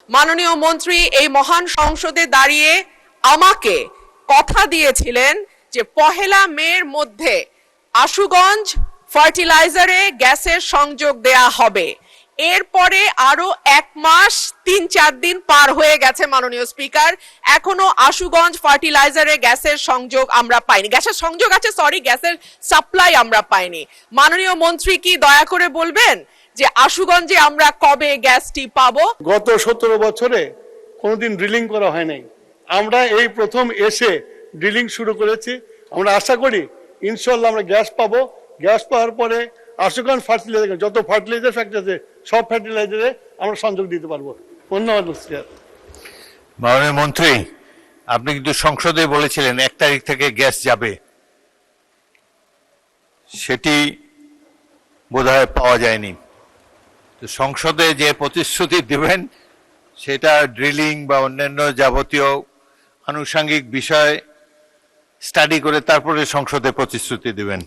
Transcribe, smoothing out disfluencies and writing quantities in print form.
মাননীয় মন্ত্রী এই মহান সংসদে দাঁড়িয়ে আমাকে কথা দিয়েছিলেন যে 1 মের মধ্যে আশুগঞ্জ ফার্টিলাইজারে গ্যাসের সংযোগ দেয়া হবে। এরপরে আরো 1 মাস 3-4 দিন পার হয়ে গেছে মাননীয় স্পিকার, এখনো আশুগঞ্জ ফার্টিলাইজারে গ্যাসের সংযোগ আমরা পাইনি। গ্যাসের সংযোগ আছে, সরি, গ্যাসের সাপ্লাই আমরা পাইনি। মাননীয় মন্ত্রী কি দয়া করে বলবেন যে আশুগঞ্জে আমরা কবে গ্যাসটি পাবো? গত 17 বছরে কোনোদিন ড্রিলিং করা হয় নাই, আমরা এই প্রথম এসে ড্রিলিং শুরু করেছি। আমরা আশা করি ইনশাআল্লাহ আমরা গ্যাস পাবো। গ্যাস পাওয়ার পরে আশুগঞ্জ ফার্টিলাইজার, যত ফার্টিলাইজার ফ্যাক্টরি আছে সব ফার্টিলাইজারে আমরা সংযোগ দিতে পারবো। ধন্যবাদ। মাননীয় মন্ত্রী, আপনি কিন্তু সংসদে বলেছিলেন 1 তারিখ থেকে গ্যাস যাবে, সেটি বোধহয় পাওয়া যায়নি। তো সংসদে যে প্রতিশ্রুতি দিবেন সেটা ড্রিলিং বা অন্যান্য যাবতীয় আনুষঙ্গিক বিষয় স্টাডি করে তারপরে সংসদে প্রতিশ্রুতি দিবেন।